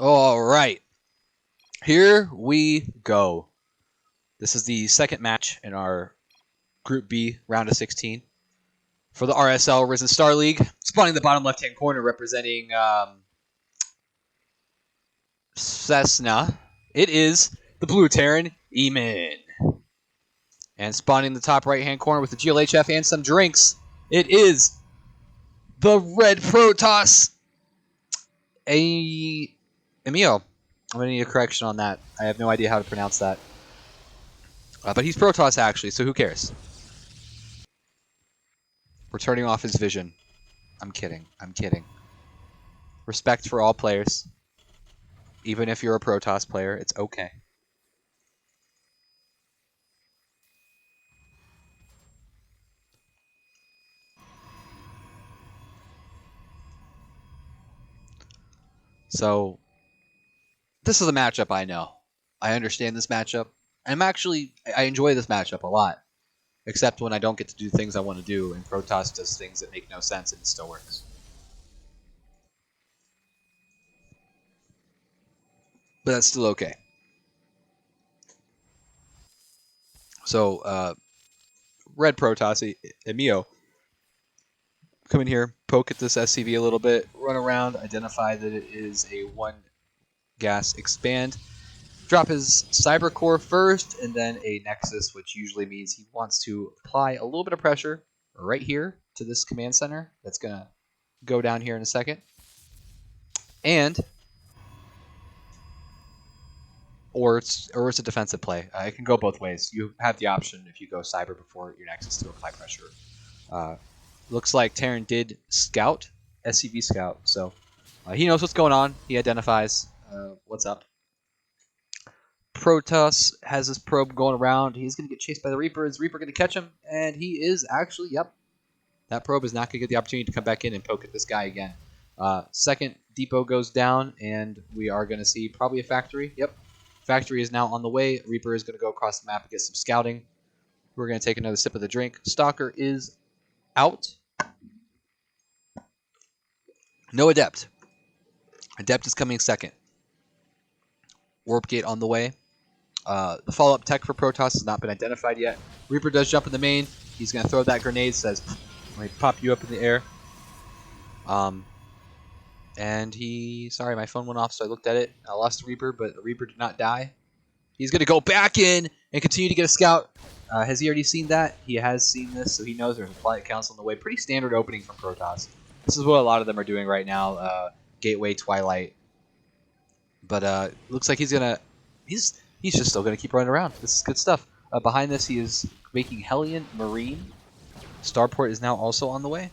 All right, here we go. This is the second match in our Group B round of 16 for the RSL Risen Star League. Spawning the bottom left-hand corner, representing Cessna. It is the blue Terran, Emin. And spawning the top right-hand corner with the GLHF and some drinks, it is the red Protoss, Emil. I'm going to need a correction on that. I have no idea how to pronounce that. But he's Protoss, actually, so who cares? We're turning off his vision. I'm kidding. I'm kidding. Respect for all players. Even if you're a Protoss player, it's okay. So, this is a matchup I know. I understand this matchup. I enjoy this matchup a lot. Except when I don't get to do things I want to do, and Protoss does things that make no sense, and it still works. But that's still okay. So, red Protoss, Emil, come in here, poke at this SCV a little bit, run around, identify that it is a 1-gas expand, drop his Cyber Core first, and then a Nexus, which usually means he wants to apply a little bit of pressure right here to this command center. That's going to go down here in a second. And or it's a defensive play. It can go both ways. You have the option if you go Cyber before your Nexus to apply pressure. Looks like Terran did scout, SCV scout, so he knows what's going on. He identifies what's up. Protoss has his probe going around. He's going to get chased by the Reaper. Is Reaper going to catch him? And he is actually, yep. That probe is not going to get the opportunity to come back in and poke at this guy again. Second depot goes down, and we are going to see probably a factory. Yep. Factory is now on the way. Reaper is going to go across the map and get some scouting. We're going to take another sip of the drink. Stalker is out. No Adept. Adept is coming second. Warp Gate on the way. The follow-up tech for Protoss has not been identified yet. Reaper does jump in the main. He's going to throw that grenade. Says, let me pop you up in the air. And sorry, my phone went off, so I looked at it. I lost the Reaper, but the Reaper did not die. He's going to go back in and continue to get a scout. Has he already seen that? He has seen this, so he knows there's a flight council on the way. Pretty standard opening from Protoss. This is what a lot of them are doing right now. Gateway, Twilight. But looks like he's just still gonna keep running around. This is good stuff. Behind this, he is making Hellion Marine. Starport is now also on the way.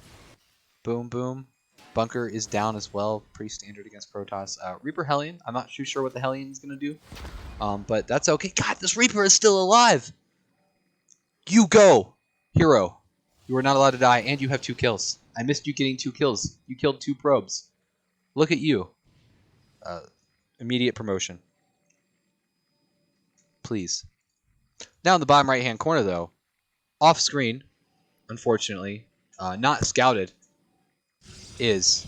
Boom, boom. Bunker is down as well. Pretty standard against Protoss. Reaper Hellion. I'm not too sure what the Hellion is gonna do, but that's okay. God, this Reaper is still alive. You go, hero. You are not allowed to die, and you have 2 kills. I missed you getting 2 kills. You killed 2 probes. Look at you. Immediate promotion. Please. Now in the bottom right-hand corner, though, off screen, unfortunately, not scouted, is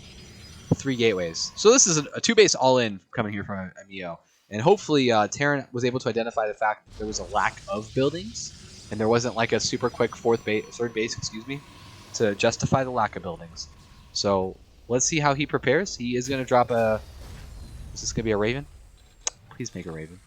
3 gateways. So this is a 2-base all-in coming here from Emil. And hopefully Terran was able to identify the fact that there was a lack of buildings, and there wasn't like a super quick third base, to justify the lack of buildings. So let's see how he prepares. He is going to drop a... Is this going to be a Raven? Please make a Raven.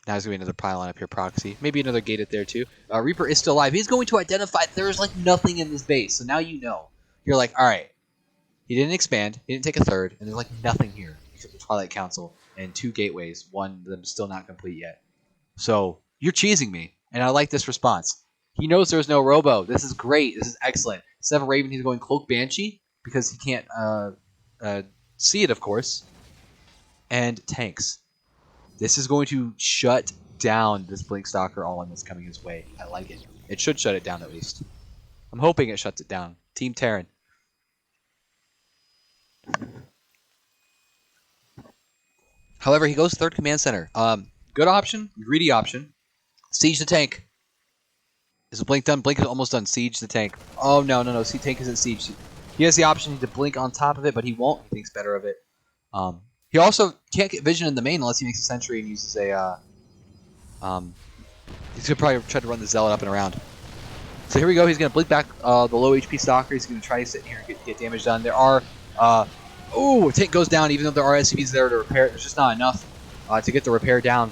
Now there's going to be another pylon up here, proxy. Maybe another gated there too. Reaper is still alive. He's going to identify there's like nothing in this base. So now you know. You're like, alright. He didn't expand. He didn't take a third. And there's like nothing here except the Twilight Council and 2 gateways. One of them still not complete yet. So you're cheesing me. And I like this response. He knows there's no Robo. This is great. This is excellent. Instead of a Raven, he's going Cloak Banshee because he can't see it, of course. And tanks. This is going to shut down this Blink Stalker all in that's coming his way. I like it. It should shut it down at least. I'm hoping it shuts it down. Team Terran. However, he goes third command center. Good option. Greedy option. Siege the tank. Is the Blink done? Blink is almost done. Siege the tank. Oh, no. See, tank isn't siege. He has the option to blink on top of it, but he won't. He thinks better of it. He also can't get vision in the main unless he makes a sentry and uses a... he's going to probably try to run the Zealot up and around. So here we go. He's going to blink back the low HP Stalker. He's going to try to sit in here and get damage done. There are... oh, tank goes down even though there are SCVs there to repair it. There's just not enough to get the repair down.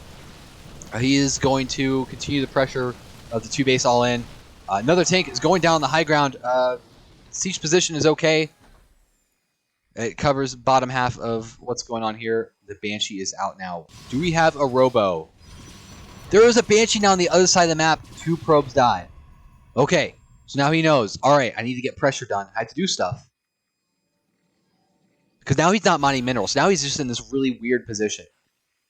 He is going to continue the pressure of the 2 base all in. Another tank is going down the high ground. Siege position is okay. It covers bottom half of what's going on here. The Banshee is out now. Do we have a Robo? There is a Banshee now on the other side of the map. 2 probes died. Okay, so now he knows. Alright, I need to get pressure done. I have to do stuff. Because now he's not mining minerals. Now he's just in this really weird position.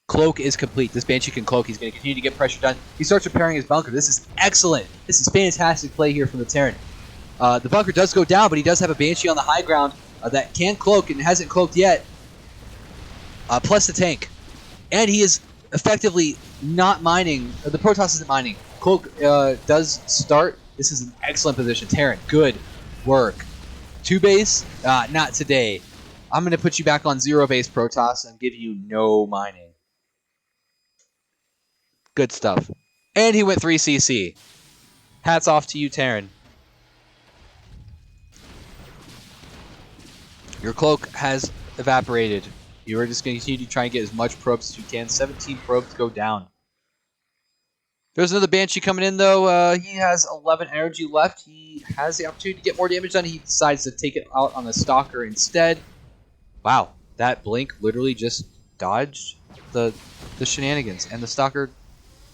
Cloak is complete. This Banshee can cloak. He's going to continue to get pressure done. He starts repairing his bunker. This is excellent. This is fantastic play here from the Terran. The bunker does go down, but he does have a Banshee on the high ground that can cloak and hasn't cloaked yet. Plus the tank. And he is effectively not mining. The Protoss isn't mining. Cloak does start. This is an excellent position. Terran, good work. 2 base? Not today. I'm going to put you back on 0 base, Protoss, and give you no mining. Good stuff. And he went 3 CC. Hats off to you, Terran. Your cloak has evaporated. You are just going to continue to try and get as much probes as you can. 17 probes go down. There's another Banshee coming in, though. He has 11 energy left. He has the opportunity to get more damage done. He decides to take it out on the Stalker instead. Wow, that blink literally just dodged the shenanigans. And the Stalker,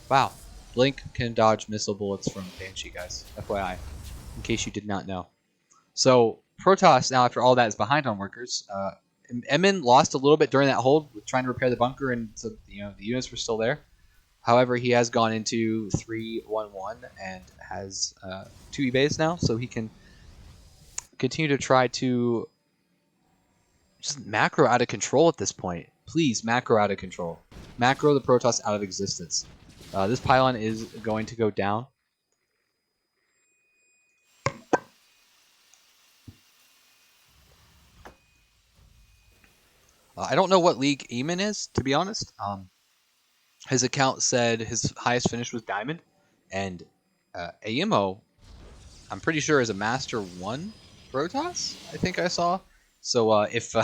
wow. Blink can dodge missile bullets from Banshee, guys. FYI, in case you did not know. So, Protoss, now after all that, is behind on workers. Emin lost a little bit during that hold with trying to repair the bunker, and so, the units were still there. However, he has gone into 3-1-1 and has 2 E-Bays now, so he can continue to try to just macro out of control at this point. Please, macro out of control. Macro the Protoss out of existence. This pylon is going to go down. I don't know what league Emin is, to be honest. His account said his highest finish was Diamond, and ieLLiMo, I'm pretty sure, is a Master 1 Protoss, I think I saw. So if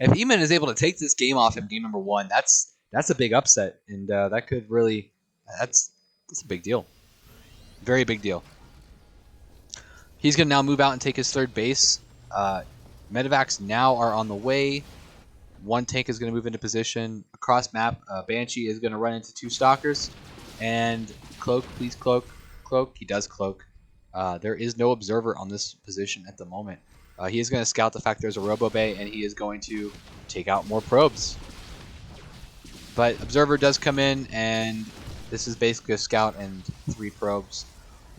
Emin is able to take this game off him, game number 1, that's a big upset, and that could really, that's a big deal. Very big deal. He's going to now move out and take his 3rd base. Medevacs now are on the way. 1 tank is going to move into position. Across map, Banshee is going to run into 2 Stalkers. And cloak, please cloak. Cloak, he does cloak. There is no observer on this position at the moment. He is going to scout the fact there's a Robo Bay, and he is going to take out more probes. But observer does come in, and this is basically a scout and 3 probes.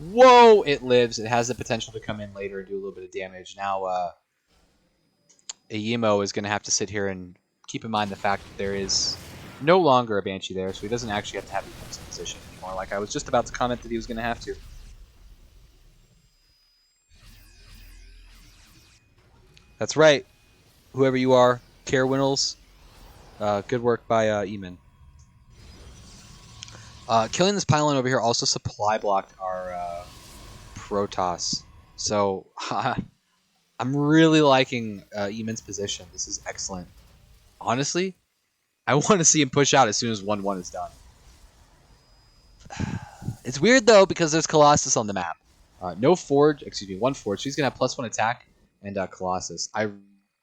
Whoa, it lives. It has the potential to come in later and do a little bit of damage. Now, ieLLiMo is going to have to sit here and keep in mind the fact that there is no longer a Banshee there, so he doesn't actually have to have a defensive position anymore, like I was just about to comment that he was going to have to. That's right. Whoever you are, Care Winnels, good work by Emin. Killing this pylon over here also supply blocked our Protoss. So, I'm really liking Emin's position. This is excellent. Honestly, I want to see him push out as soon as 1-1 is done. It's weird, though, because there's Colossus on the map. No Forge, excuse me, 1 Forge. So he's going to have +1 attack and Colossus. I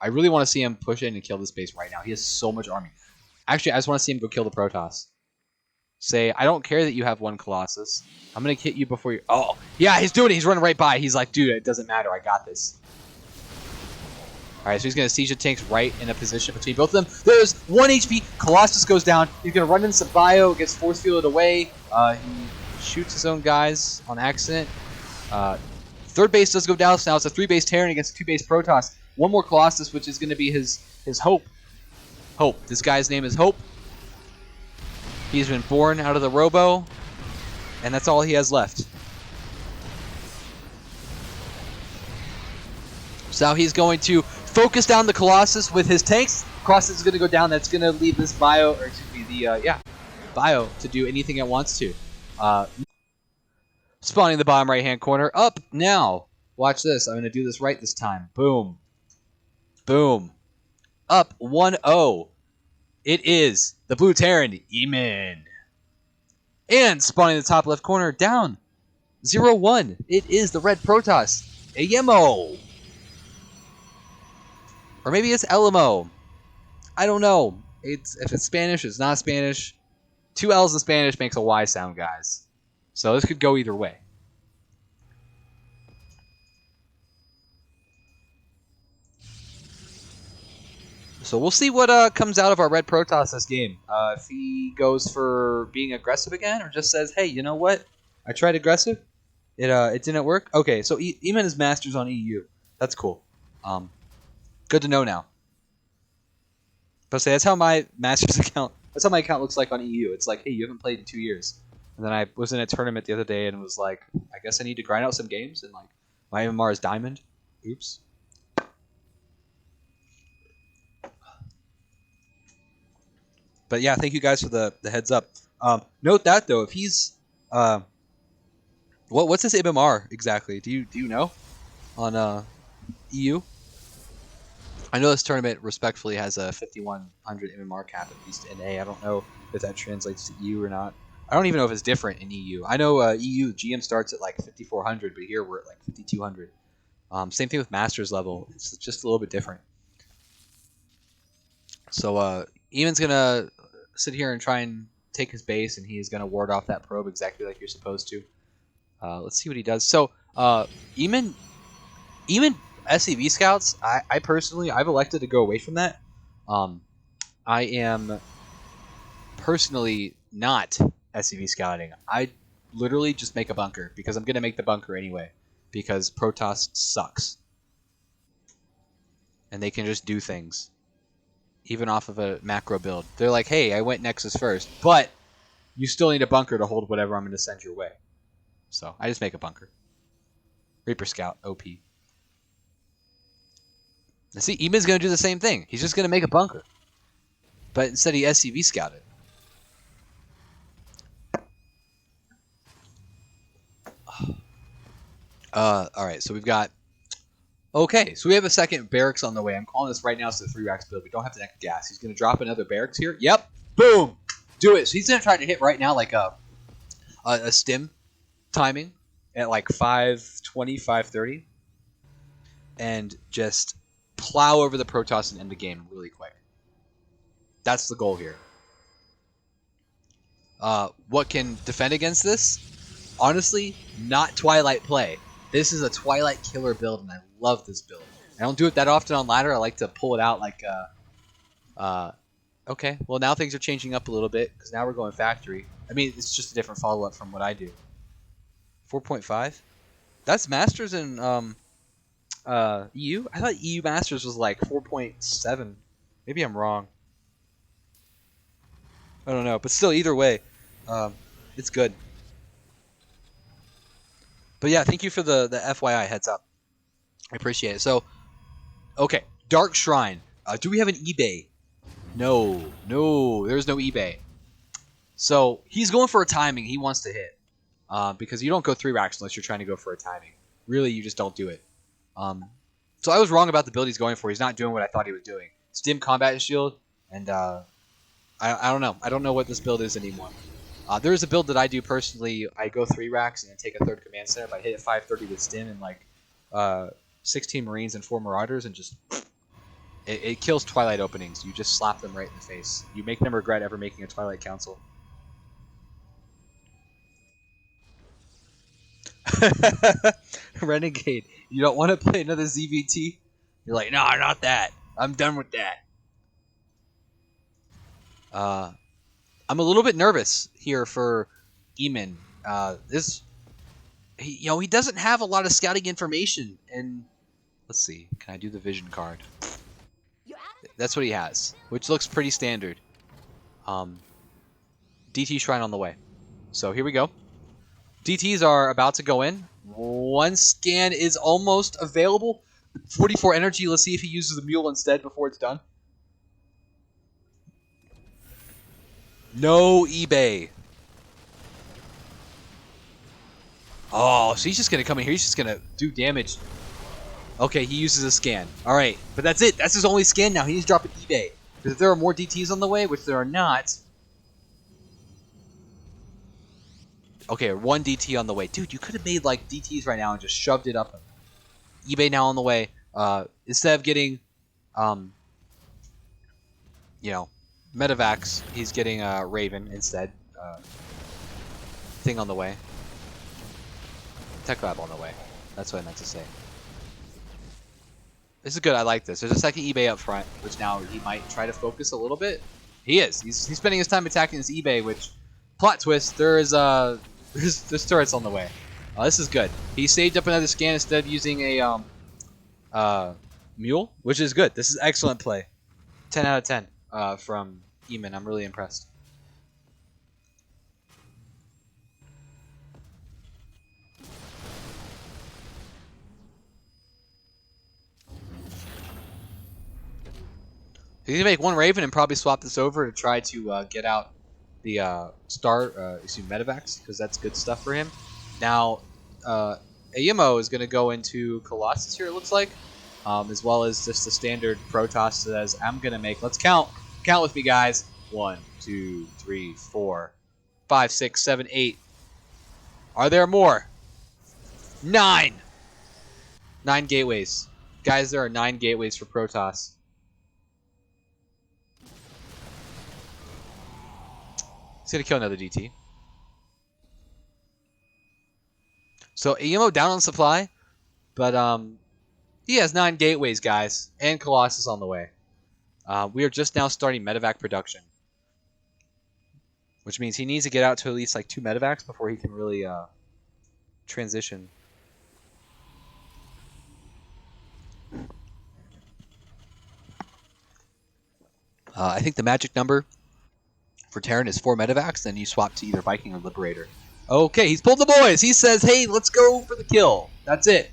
really want to see him push in and kill this base right now. He has so much army. Actually, I just want to see him go kill the Protoss. Say, I don't care that you have 1 Colossus. I'm going to hit you before you... Oh, yeah, he's doing it. He's running right by. He's like, dude, it doesn't matter. I got this. Alright, so he's going to siege the tanks right in a position between both of them. There's 1 HP. Colossus goes down. He's going to run in some bio, gets force fielded away. He shoots his own guys on accident. 3rd base does go down. So now it's a 3-base Terran against a 2-base Protoss. 1 more Colossus, which is going to be his Hope. Hope. This guy's name is Hope. He's been born out of the Robo, and that's all he has left. So now he's going to focus down the Colossus with his tanks. Colossus is going to go down. That's going to leave this bio, or excuse me, the bio to do anything it wants to. Spawning the bottom right-hand corner. Up now. Watch this. I'm going to do this right this time. Boom. Boom. Up 1-0. It is the blue Terran, Emin. And spawning the top left corner, down 0-1. It is the red Protoss, ieLLiMo. Or maybe it's ieLLiMo. I don't know. If it's Spanish, it's not Spanish. 2 L's in Spanish makes a Y sound, guys. So this could go either way. So we'll see what comes out of our red Protoss this game. If he goes for being aggressive again, or just says, "Hey, you know what? I tried aggressive. It didn't work." Okay, so Emin is masters on EU. That's cool. Good to know now. But say that's how my masters account. That's how my account looks like on EU. It's like, hey, you haven't played in 2 years. And then I was in a tournament the other day and was like, I guess I need to grind out some games, and like my MMR is diamond. Oops. But yeah, thank you guys for the heads up. Note that though, if he's what's his MMR exactly? Do you know on EU? I know this tournament respectfully has a 5100 MMR cap, at least in A. I don't know if that translates to EU or not. I don't even know if it's different in EU. I know EU GM starts at like 5400, but here we're at like 5200. Same thing with Masters level. It's just a little bit different. So Eamon's gonna sit here and try and take his base, and he's gonna ward off that probe exactly like you're supposed to. Let's see what he does. So Eamon SCV scouts. I personally, I've elected to go away from that. I am personally not SCV scouting. I literally just make a bunker because I'm gonna make the bunker anyway because Protoss sucks and they can just do things. Even off of a macro build. They're like, hey, I went Nexus first, but you still need a bunker to hold whatever I'm going to send your way. So I just make a bunker. Reaper Scout, OP. Now see, Emin's going to do the same thing. He's just going to make a bunker. But instead he SCV scouted. Alright, so we've got... Okay, so we have a second barracks on the way. I'm calling this right now. It's the 3 racks build. We don't have to neck gas. He's going to drop another barracks here. Yep. Boom. Do it. So he's going to try to hit right now like a stim timing at like 5:20, 5:30. And just plow over the Protoss and end the game really quick. That's the goal here. What can defend against this? Honestly, not Twilight play. This is a Twilight killer build, and I love this build. I don't do it that often on ladder. I like to pull it out like, okay, well now things are changing up a little bit, because now we're going factory. I mean, it's just a different follow-up from what I do. 4.5? That's Masters in EU? I thought EU Masters was like 4.7. Maybe I'm wrong. I don't know, but still, either way, it's good. But yeah, thank you for the FYI heads up. I appreciate it. So, okay, Dark Shrine. Do we have an eBay? No, there's no eBay. So he's going for a timing. He wants to hit because you don't go 3 racks unless you're trying to go for a timing. Really, you just don't do it. So I was wrong about the build he's going for. He's not doing what I thought he was doing. Stim combat shield, and I don't know. I don't know what this build is anymore. There is a build that I do personally. I go 3 racks and take a 3rd command center. But I hit at 530 with Stim and like 16 Marines and 4 Marauders, and just it kills Twilight openings. You just slap them right in the face. You make them regret ever making a Twilight Council. Renegade, you don't want to play another ZVT? You're like, no, not that. I'm done with that. I'm a little bit nervous here for Emin. He doesn't have a lot of scouting information, and let's see, can I do the vision card? That's what he has, which looks pretty standard. DT Shrine on the way. So here we go. DTs are about to go in. One scan is almost available. 44 energy. Let's see if he uses the mule instead before it's done. No eBay. Oh, so he's just going to come in here. He's just going to do damage. Okay, he uses a scan. All right, but that's it. That's his only scan now. He needs to drop an eBay. Because if there are more DTs on the way, which there are not. Okay, one DT on the way. Dude, you could have made like DTs right now and just shoved it up. eBay now on the way. Instead of getting, you know, Medivacs, he's getting Raven instead. Thing on the way. Tech Lab on the way. That's what I meant to say. This is good. I like this. There's a second eBay up front, which now he might try to focus a little bit. He is. He's spending his time attacking this eBay, which, plot twist, there's turrets on the way. This is good. He saved up another scan instead of using a mule, which is good. This is excellent play. 10 out of 10 from Emin. I'm really impressed. He's gonna make one Raven and probably swap this over to try to get out the Medivacs, because that's good stuff for him. Now, ieLLiMo is gonna go into Colossus here. It looks like, as well as just the standard Protoss says, I'm gonna make. Let's count. Count with me, guys. 1, 2, 3, 4, 5, 6, 7, 8. Are there more? 9. 9 gateways, guys. There are 9 gateways for Protoss. He's gonna kill another DT. So ieLLiMo down on supply, but he has 9 gateways, guys, and Colossus on the way. We are just now starting Medivac production, which means he needs to get out to at least like 2 Medivacs before he can really transition. I think the magic number for Terran is 4 Medivacs, then you swap to either Viking or Liberator. Okay, he's pulled the boys. He says, hey, let's go for the kill. That's it.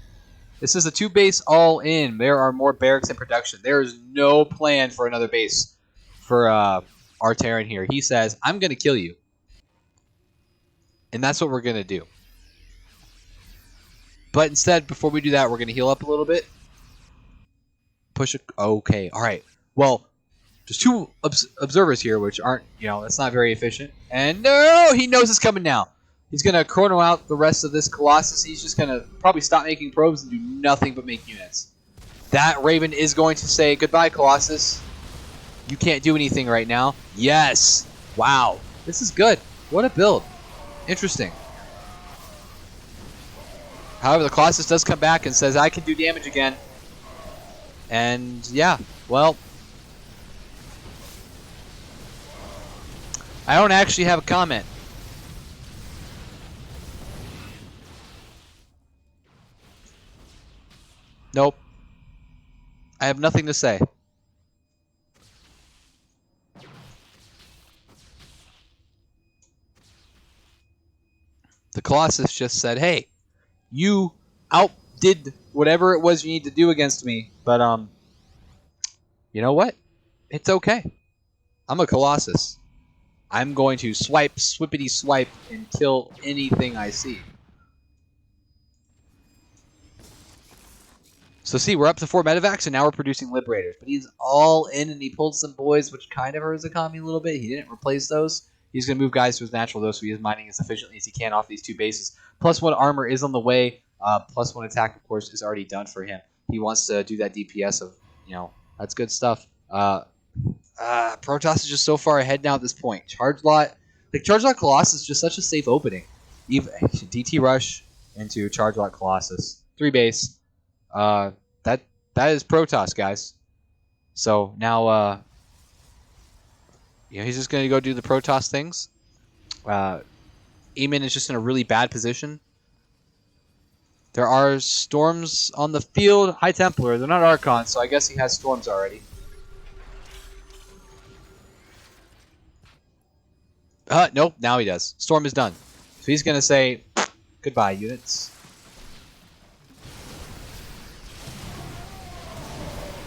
This is a 2 base all in. There are more barracks in production. There is no plan for another base for our Terran here. He says, I'm going to kill you. And that's what we're going to do. But instead, before we do that, we're going to heal up a little bit. Push it. Okay, all right. Well, there's 2 observers here, which aren't, that's not very efficient. And no, he knows it's coming now. He's going to chrono out the rest of this Colossus. He's just going to probably stop making probes and do nothing but make units. That Raven is going to say, goodbye, Colossus. You can't do anything right now. Yes. Wow. This is good. What a build. Interesting. However, the Colossus does come back and says, I can do damage again. And, yeah, well, I don't actually have a comment. Nope. I have nothing to say. The Colossus just said, hey, you outdid whatever it was you need to do against me, but you know what? It's okay. I'm a Colossus. I'm going to swipe, swippity swipe, and kill anything I see. So see, we're up to 4 Medivacs, and now we're producing Liberators. But he's all in, and he pulled some boys, which kind of hurts the economy a little bit. He didn't replace those. He's going to move guys to his natural, though, so he is mining as efficiently as he can off these 2 bases. +1 armor is on the way. +1 attack, of course, is already done for him. He wants to do that DPS of, that's good stuff. Protoss is just so far ahead now at this point. Charge lot Colossus is just such a safe opening. Even DT rush into charge lot Colossus. 3 base. That is Protoss, guys. So now, he's just going to go do the Protoss things. Emin is just in a really bad position. There are storms on the field. High Templar. They're not Archons, so I guess he has storms already. Nope, now he does. Storm is done. So he's going to say, goodbye, units.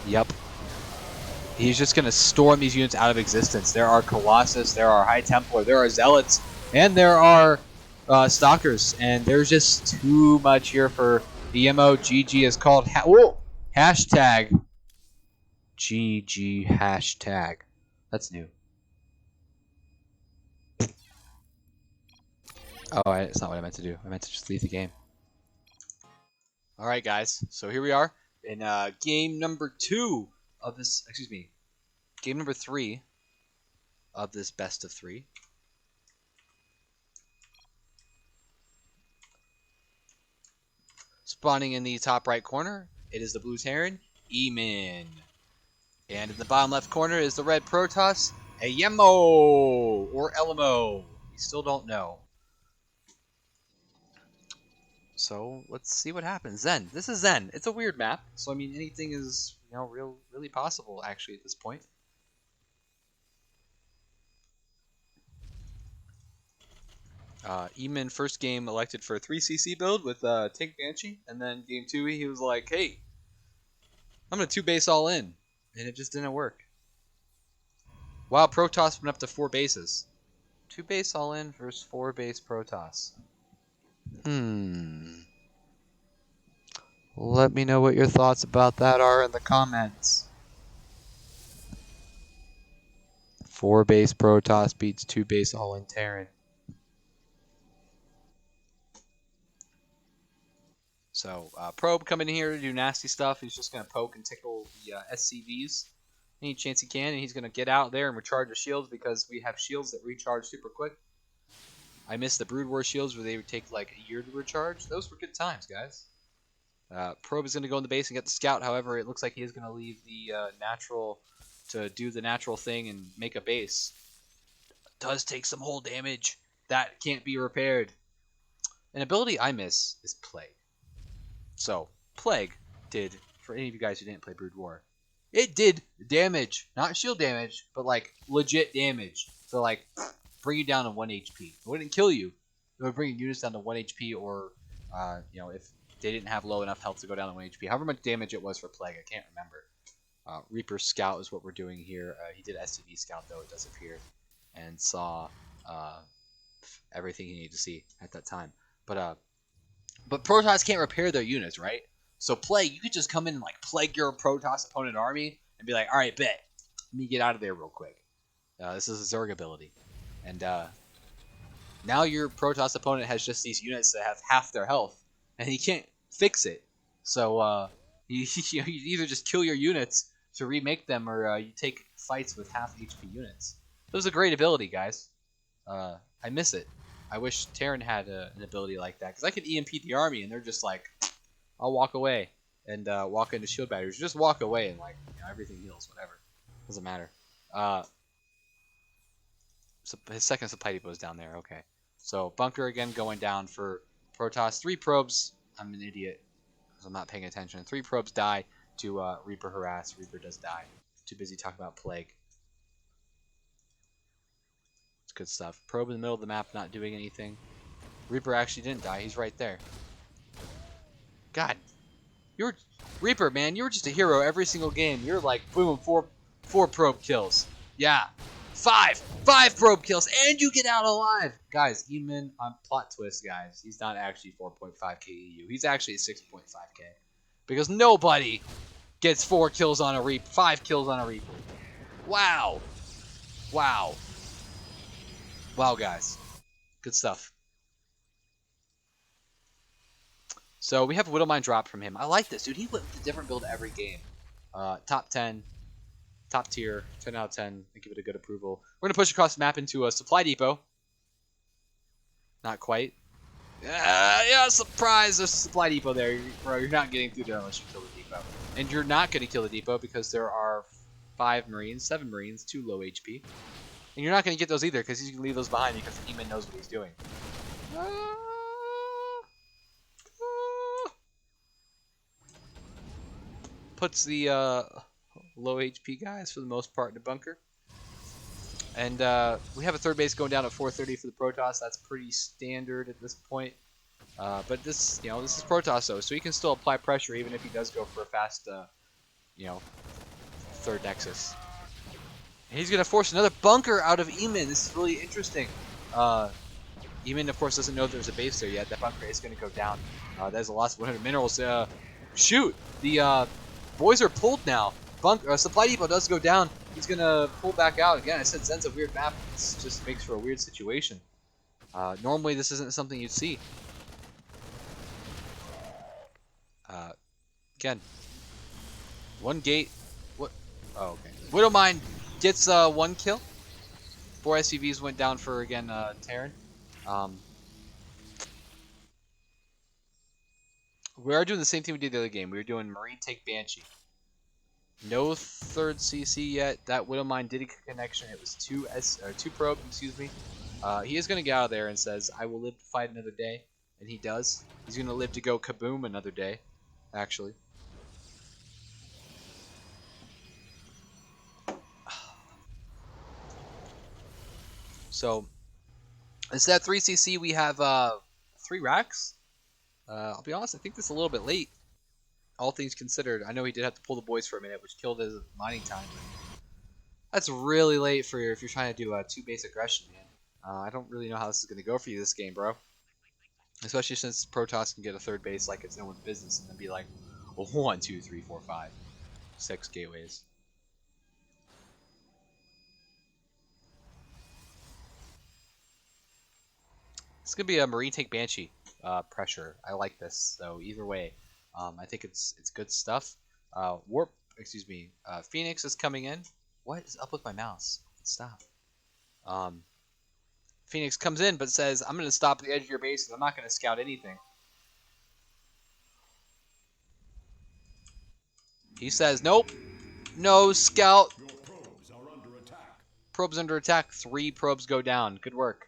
Yep. He's just going to storm these units out of existence. There are Colossus, there are High Templar, there are Zealots, and there are Stalkers. And there's just too much here for ieLLiMo. GG is called hashtag GG hashtag. That's new. Oh, that's not what I meant to do. I meant to just leave the game. All right, guys. So here we are in game number 2 of this. Excuse me, game number 3 of this best of 3. Spawning in the top right corner, it is the blue Terran, Emin. And in the bottom left corner is the red Protoss, ieLLiMo or ieLLiMo. We still don't know. So let's see what happens. Zen. This is Zen. It's a weird map, so I mean anything is really possible actually at this point. Emin first game elected for a 3cc build with Tank Banshee, and then game 2 he was like, hey, I'm gonna 2 base all in, and it just didn't work. Wow, Protoss went up to 4 bases. 2 base all in versus 4 base Protoss. Let me know what your thoughts about that are in the comments. 4 base Protoss beats 2 base all in Terran. So, Probe coming in here to do nasty stuff. He's just going to poke and tickle the SCVs any chance he can, and he's going to get out there and recharge the shields because we have shields that recharge super quick. I miss the Brood War shields where they would take like a year to recharge. Those were good times, guys. Probe is going to go in the base and get the scout. However, it looks like he is going to leave the natural to do the natural thing and make a base. It does take some hull damage. That can't be repaired. An ability I miss is Plague. So, Plague did, for any of you guys who didn't play Brood War, it did damage. Not shield damage, but like legit damage. So like, bring you down to 1 HP. It wouldn't kill you. It would bring your units down to 1 HP or, if they didn't have low enough health to go down to 1 HP. However much damage it was for Plague, I can't remember. Reaper Scout is what we're doing here. He did SCV Scout, though, it does appear, and saw everything he needed to see at that time. But Protoss can't repair their units, right? So Plague, you could just come in and like plague your Protoss opponent army and be like, all right, bet. Let me get out of there real quick. This is a Zerg ability. And now your Protoss opponent has just these units that have half their health, and he can't fix it. So you either just kill your units to remake them, or you take fights with half HP units. It was a great ability, guys. I miss it. I wish Terran had an ability like that, because I could EMP the army, and they're just like, I'll walk away and walk into shield batteries. Just walk away and like everything heals, whatever. Doesn't matter. So his second supply depot is down there. Okay. So bunker again going down for Protoss. 3 probes. I'm an idiot because I'm not paying attention. 3 probes die to Reaper harass. Reaper does die. Too busy talking about Plague. It's good stuff. Probe in the middle of the map, not doing anything. Reaper actually didn't die. He's right there. God, you're Reaper, man. You were just a hero every single game. You're like boom, 4 probe kills. Yeah, 5 probe kills, and you get out alive, guys. Emin on plot twist, guys. He's not actually 4.5k EU. He's actually 6.5k because nobody gets 4 kills on a Reaper, 5 kills on a Reaper. Wow, wow, wow, guys. Good stuff. So we have Widowmine drop from him. I like this, dude. He went with a different build every game. Top 10, top tier, 10 out of 10. I give it a good approval. We're going to push across the map into a supply depot. Not quite. Yeah, surprise, there's a supply depot there. Bro, you're not getting through there unless you kill the depot. And you're not going to kill the depot because there are 7 Marines, 2 low HP. And you're not going to get those either because he's going to leave those behind because Emin knows what he's doing. Puts the low HP guys for the most part in the bunker. And we have a third base going down at 430 for the Protoss. That's pretty standard at this point. But this is Protoss though, so he can still apply pressure even if he does go for a fast you know, third Nexus. And he's gonna force another bunker out of Emin. This is really interesting. Emin, of course, doesn't know there's a base there yet. That bunker is gonna go down. That is a loss of 100 minerals. Shoot, the boys are pulled now. Supply depot does go down. He's gonna pull back out again. I said Zen's a weird map. This just makes for a weird situation. Normally, this isn't something you'd see. Again, one gate. What? Oh, okay. Widowmine gets 1 kill. 4 SCVs went down for again Terran. We are doing the same thing we did the other game. We were doing Marine take Banshee. No third CC yet. That Widowmine did a connection. It was 2 probes. Excuse me. He is gonna get out of there and says, "I will live to fight another day," and he does. He's gonna live to go kaboom another day. Actually. So instead of 3 CC, we have 3 racks. I'll be honest, I think this is a little bit late. All things considered, I know he did have to pull the boys for a minute, which killed his mining time. That's really late for if you're trying to do a 2 base aggression, man. I don't really know how this is going to go for you this game, bro. Especially since Protoss can get a 3rd base like it's no one's business and then be like, well, 1, 2, 3, 4, 5, 6 gateways. It's going to be a Marine take Banshee pressure. I like this, so either way. I think it's good stuff. Phoenix is coming in. What is up with my mouse? Stop. Phoenix comes in but says, "I'm going to stop at the edge of your base and I'm not going to scout anything." He says, "Nope. No scout." Your probes are under attack. Probes under attack. 3 probes go down. Good work.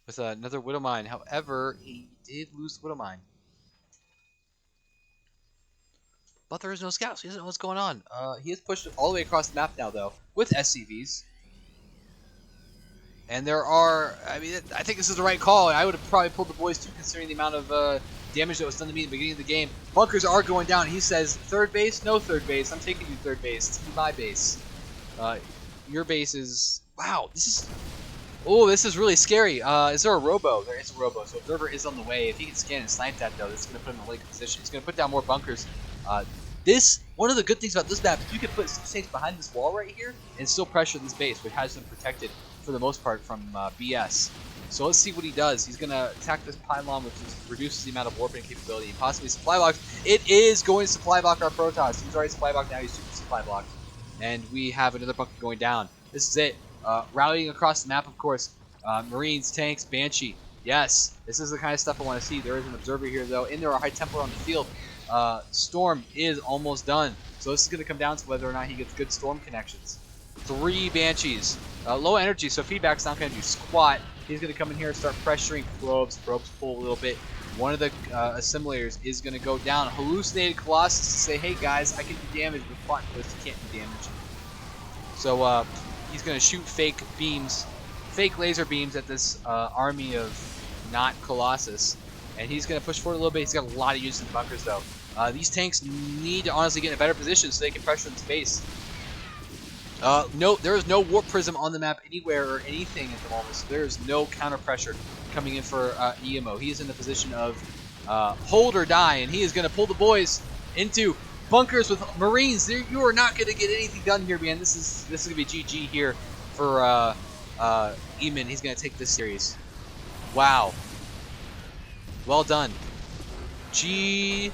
With another Widowmine. However, he did lose the Widowmine. But there is no scouts. He doesn't know what's going on. He has pushed it all the way across the map now, though, with SCVs. And there are, I mean, I think this is the right call. I would have probably pulled the boys too, considering the amount of damage that was done to me at the beginning of the game. Bunkers are going down. He says, "3rd base? No 3rd base. I'm taking you 3rd base. It's my base. Your base is, wow, this is, oh, this is really scary. Is there a robo? There is a robo. So Observer is on the way. If he can scan and snipe that, though, this is going to put him in a late position. He's going to put down more bunkers. One of the good things about this map is you can put 6 tanks behind this wall right here and still pressure this base, which has them protected for the most part from BS. So let's see what he does. He's going to attack this pylon, which reduces the amount of warping capability and possibly supply blocks. It is going to supply block our Protoss. He's already supply blocked now. He's super supply blocked. And we have another bunker going down. This is it. Rallying across the map, of course. Marines, tanks, Banshee. Yes, this is the kind of stuff I want to see. There is an Observer here, though. And there are High Templar on the field. Storm is almost done. So this is going to come down to whether or not he gets good Storm connections. 3 Banshees. Low energy, so feedback's not going to do squat. He's going to come in here and start pressuring probes. Probes pull a little bit. One of the assimilators is going to go down. Hallucinated Colossus to say, "Hey guys, I can do damage with Plot Twist. You can't do damage." So he's going to shoot fake beams, fake laser beams at this army of not Colossus. And he's going to push forward a little bit. He's got a lot of use in the bunkers, though. These tanks need to honestly get in a better position so they can pressure in space. No, there is no warp prism on the map anywhere or anything at the moment, so there is no counter pressure coming in for ieLLiMo. He is in the position of hold or die, and he is going to pull the boys into bunkers with Marines. You are not going to get anything done here, man. This is going to be GG here for Emin. He's going to take this series. Wow. Well done. GG.